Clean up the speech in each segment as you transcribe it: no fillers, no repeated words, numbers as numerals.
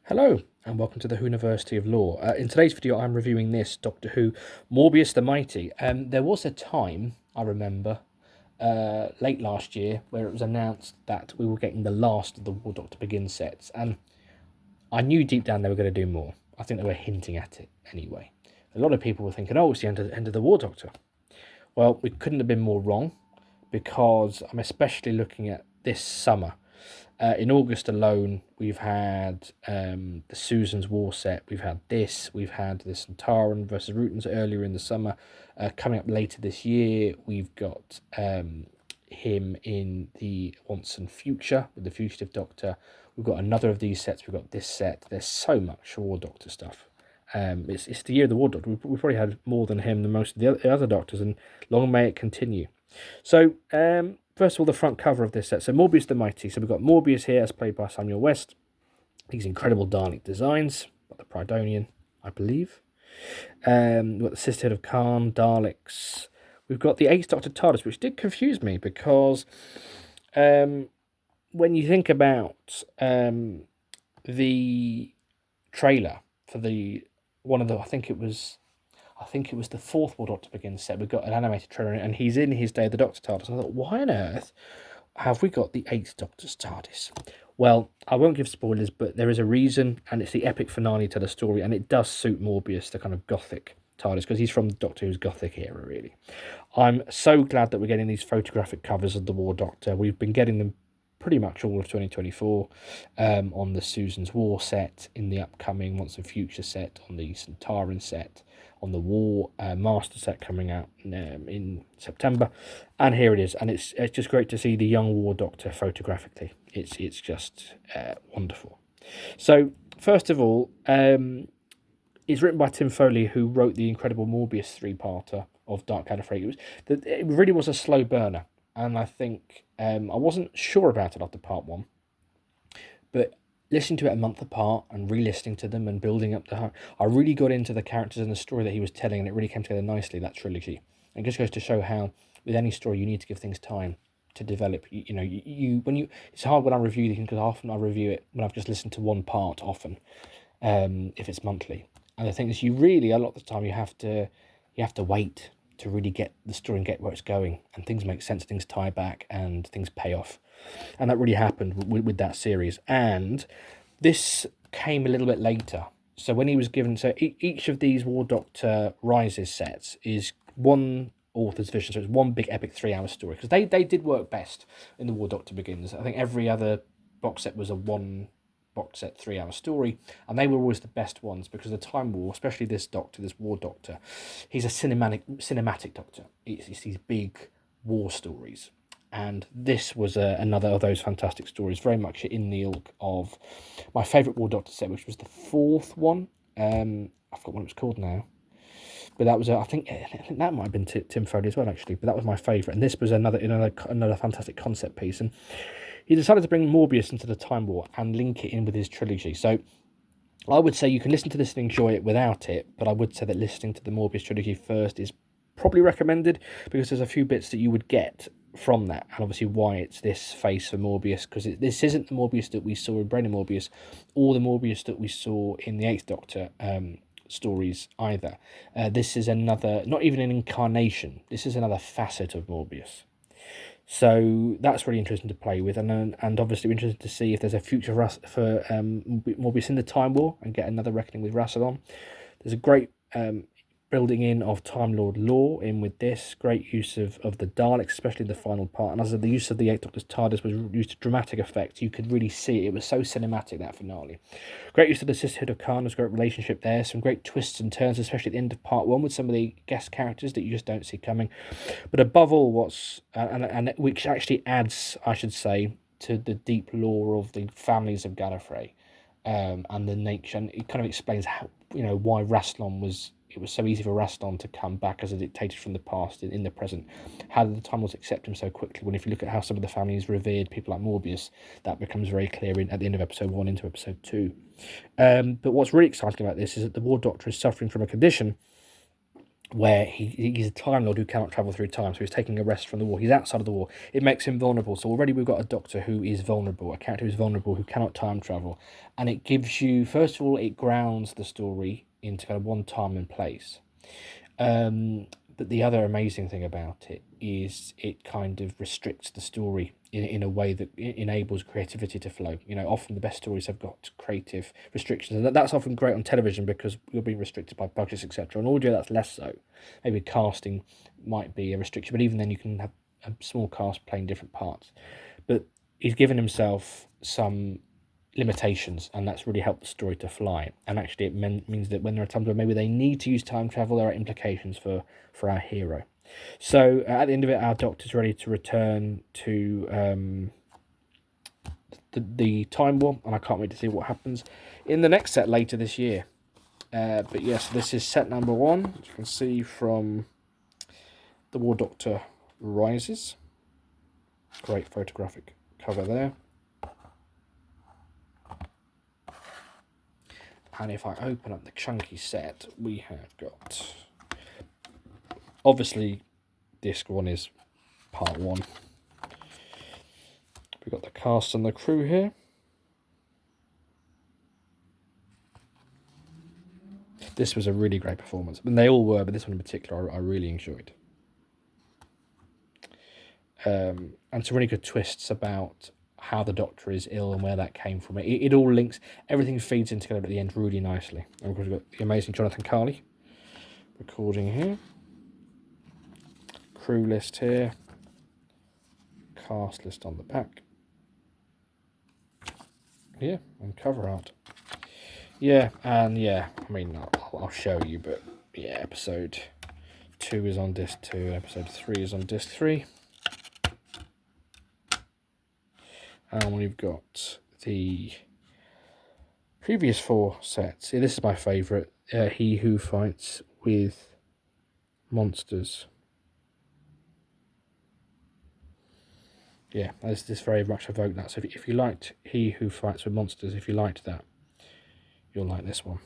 Hello, and welcome to the University of Law. In today's video, I'm reviewing this Doctor Who Morbius the Mighty. There was a time, I remember, late last year, where it was announced that we were getting the last of the War Doctor Begins sets, and I knew deep down they were going to do more. I think they were hinting at it anyway. A lot of people were thinking, oh, it's the end of the War Doctor. Well, we couldn't have been more wrong, because I'm especially looking at this summer. In August alone, we've had the Susan's War set. We've had the Centauran versus Rootons earlier in the summer. Coming up later this year, we've got him in the Once and Future with the Fugitive Doctor. We've got another of these sets. We've got this set. There's so much War Doctor stuff. It's the year of the War Doctor. We've probably had more than him than most of the other Doctors, and long may it continue. So, first of all, the front cover of this set. So, Morbius the Mighty. So, we've got Morbius here, as played by Samuel West. These incredible Dalek designs. Got the Pridonian, I believe. We've got the Sisterhood of Khan, Daleks. We've got the Eighth Doctor TARDIS, which did confuse me because when you think about the trailer for I think it was the fourth War Doctor Begins set. We've got an animated trailer, and he's in his Day of the Doctor TARDIS. And I thought, why on earth have we got the Eighth Doctor's TARDIS? Well, I won't give spoilers, but there is a reason, and it's the epic finale to the story, and it does suit Morbius, the kind of gothic TARDIS, because he's from Doctor Who's gothic era, really. I'm so glad that we're getting these photographic covers of the War Doctor. We've been getting them pretty much all of 2024 on the Susan's War set, in the upcoming Once and Future set, on the Centauran set, on the War Master set coming out in September, and here it is, and it's just great to see the young War Doctor photographically. It's just wonderful. So first of all, it's written by Tim Foley, who wrote the incredible Morbius three-parter of Dark Gallifrey. It really was a slow burner, and I think I wasn't sure about it after part one, but listening to it a month apart and re-listening to them and building up I really got into the characters and the story that he was telling, and it really came together nicely, that trilogy. And it just goes to show how, with any story, you need to give things time to develop. It's hard when I review things, because often I review it when I've just listened to one part, often, if it's monthly. And the thing is, a lot of the time, you have to wait to really get the story and get where it's going, and things make sense, things tie back, and things pay off. And that really happened with that series. And this came a little bit later. So when he was given, each of these War Doctor Rises sets is one author's vision. So it's one big epic 3-hour story, because they did work best in the War Doctor Begins. I think every other box set was a one box set 3-hour story, and they were always the best ones, because the Time War, especially this War Doctor, he's a cinematic Doctor. It's these big war stories. And this was another of those fantastic stories, very much in the ilk of my favourite War Doctor set, which was the fourth one. I forgot what it was called now, but that was I think that might have been Tim Foley as well, actually. But that was my favourite, and this was another fantastic concept piece. And he decided to bring Morbius into the Time War and link it in with his trilogy. So I would say you can listen to this and enjoy it without it, but I would say that listening to the Morbius trilogy first is probably recommended, because there's a few bits that you would get from that, and obviously why it's this face for Morbius, because this isn't the Morbius that we saw in Brain and Morbius, or the Morbius that we saw in the Eighth Doctor stories either. This is another, not even an incarnation, this is another facet of Morbius. So that's really interesting to play with, and obviously interested to see if there's a future for Morbius in the Time War, and get another reckoning with Rassilon. There's a great building in of Time Lord lore in with this. Great use of the Daleks, especially in the final part. And as the use of the Eighth Doctor's TARDIS was used to dramatic effect, you could really see it was so cinematic, that finale. Great use of the Sisterhood of Khan, was a great relationship there. Some great twists and turns, especially at the end of part one, with some of the guest characters that you just don't see coming. But above all, which actually adds, I should say, to the deep lore of the families of Gallifrey, and the nature, and it kind of explains how, why Rassilon was. It was so easy for Rassilon to come back as a dictator from the past in the present. How did the Time Lords accept him so quickly? When if you look at how some of the families revered people like Morbius, that becomes very clear at the end of episode 1 into episode 2. But what's really exciting about this is that the War Doctor is suffering from a condition where he's a Time Lord who cannot travel through time, so he's taking a rest from the war. He's outside of the war. It makes him vulnerable. So already we've got a Doctor who is vulnerable, a character who is vulnerable, who cannot time travel. And it gives you, first of all, it grounds the story into kind of one time and place. But the other amazing thing about it is it kind of restricts the story in a way that enables creativity to flow. You know, often the best stories have got creative restrictions, and that's often great on television because you're being restricted by budgets, etc. On audio, that's less so. Maybe casting might be a restriction, but even then you can have a small cast playing different parts. But he's given himself some limitations, and that's really helped the story to fly. And actually it means that when there are times where maybe they need to use time travel, there are implications for our hero. So at the end of it, our Doctor's ready to return to the Time War, and I can't wait to see what happens in the next set later this year. But yes, this is set number 1, as you can see from The War Doctor Rises. Great photographic cover there. And if I open up the chunky set, we have got, obviously, disc 1 is part 1. We've got the cast and the crew here. This was a really great performance. And they all were, but this one in particular I really enjoyed. And some really good twists about how the Doctor is ill and where that came from. It all links, everything feeds in together at the end really nicely. And of course we've got the amazing Jonathan Carley recording here. Crew list here. Cast list on the back. Yeah, and cover art. Yeah, and yeah, I mean, I'll show you, but yeah, episode 2 is on disc 2, and episode 3 is on disc 3. And we've got the previous 4 sets. Yeah, this is my favourite. He Who Fights with Monsters. Yeah, this very much evoked that. So if you liked He Who Fights with Monsters, if you liked that, you'll like this one.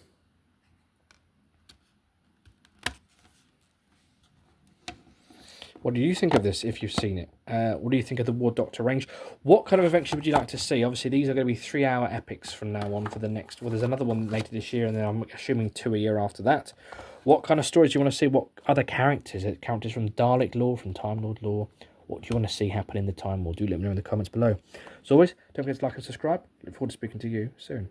What do you think of this if you've seen it? What do you think of the War Doctor range? What kind of adventure would you like to see? Obviously, these are going to be 3-hour epics from now on for the next... Well, there's another one later this year, and then I'm assuming 2 a year after that. What kind of stories do you want to see? What other characters? Characters from Dalek lore, from Time Lord lore? What do you want to see happen in the Time War? Do let me know in the comments below. As always, don't forget to like and subscribe. Look forward to speaking to you soon.